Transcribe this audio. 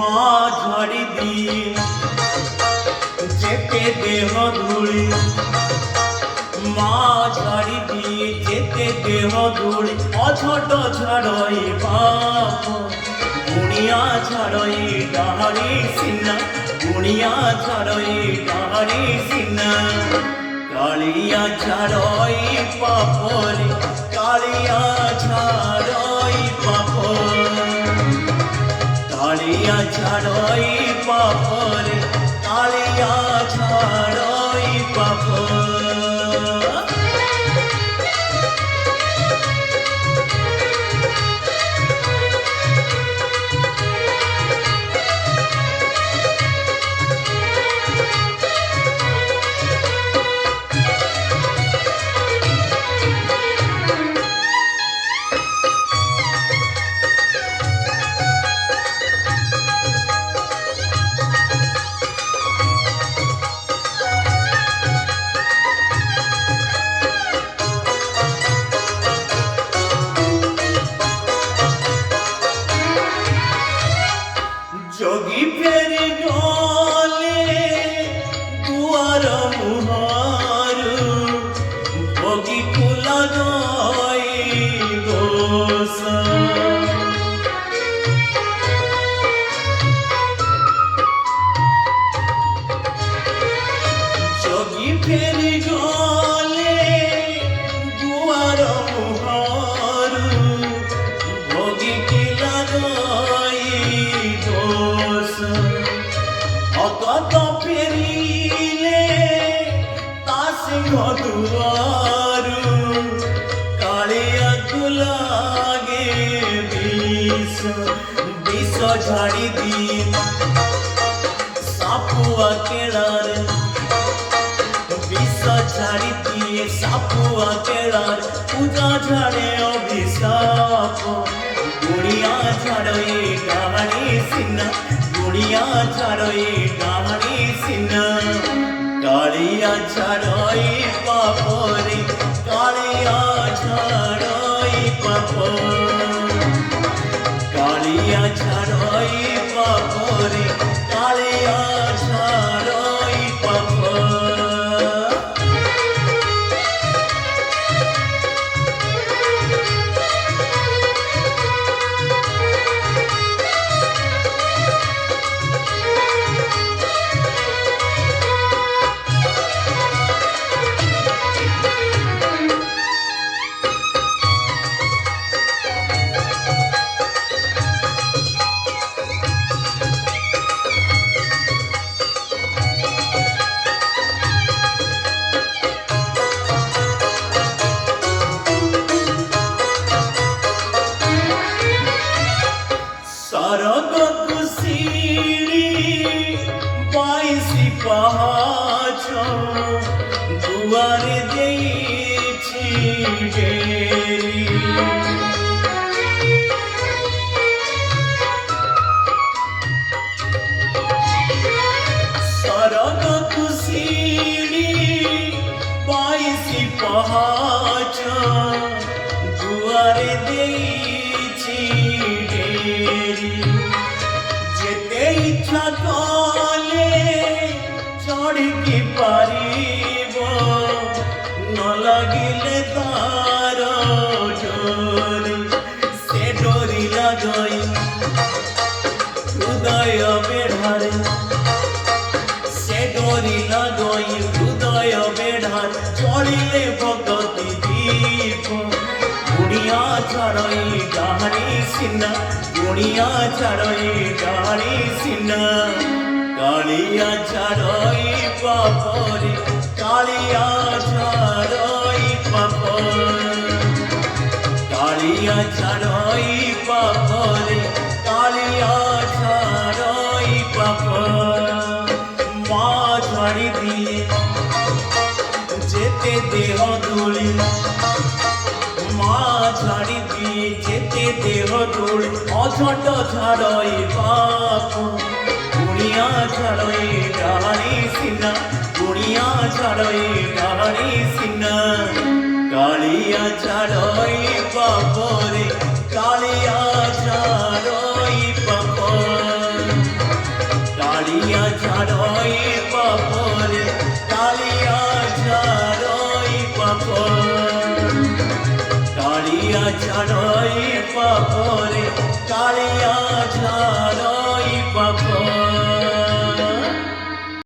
মা ঝাড়ি দিয়ে যেতে দেহ ধুলি, মা ঝাড়ি দিয়ে যেতে দেহ ধুলি। অঝট ঝাড়ই বাপ গুণিয়া ঝাড়ই ডাহারি সিনা, গুণিয়া ঝাড়ই ডাহারি সিনা। কালিয়া ঝাড়ই পাপরে, কালিয়া ঝাড়ই পাপ, কালিয়া ঝাড়ই পাপরে, কালিয়া ঝাড়ই পাপ। যোগী ফেরি গলে দুয়ার মুহারু, ভোগী কুলা জয় দোষ। যোগী ফেরি গলে দুয়ার মুহারু, ভোগী কুলা জয় দোষ। অতত ফেরিলে তা সিংহ দুয়ারু, কালিয়া লাগে বিষ। বিষ ঝাড়ি দিয়ে সাপুয়া কেড়ার, বিষ ঝাড়ি দিয়ে সাপুয়া কেড়ার। পূজা ঝাড়ে অভিশাপ, গুড়িয়া ঝাড়ই ডাহারি সিনা, গুড়িয়া ঝাড়ই ডাহারি সিনা। কালিয়া ঝাড়ই পাপরে, কালিয়া ঝাড়ই পাপ, কালিয়া ঝাড়ই পাপরে, কালিয়া ঝাড়ই পাপ। सरग कुशीरी बाईसी पहाच, दुआरे देइछि डेरी। सरग कुशीरी बाईसी पहाच, दुआरे देइछि डेरी। যেতে ইচ্ছা কলে চড়িকি পারিব, ন লাগিলে তার জোরে। সে ডরি লাগই হৃদয় বেঢ়ারে, সে ডরি লাগই হৃদয় বেঢ়ার। চড়িলে ভগতি দীপ, গুণিয়া ঝাড়ই ডাহারি সিনা, গুণিয়া ঝাড়ই ডাহারি সিনা। কালিয়া ঝাড়ই পাপরে, কালিয়া ঝাড়ই পাপ, কালিয়া ঝাড়ই পাপরে, কালিয়া ঝাড়ই পাপ। মা ঝাড়ি দিয়ে যেতে দেহ ধুলি, মা ঝাড়ি দিয়ে যেতে দেহ ধুলি। অঝট ঝাড়ই বাপ গুণিয়া ঝাড়ই ডাহারি সিনা, গুণিয়া ঝাড়ই ডাহারি সিনা। কালিয়া ঝাড়ই পাপরে, কালিয়া ঝাড়ই পাপ। ঝাড়ই পাপরে কালিয়া ঝাড়ই পাপর কালিয়া ঝাড়ই পাপরে কালিয়া ঝাড়ই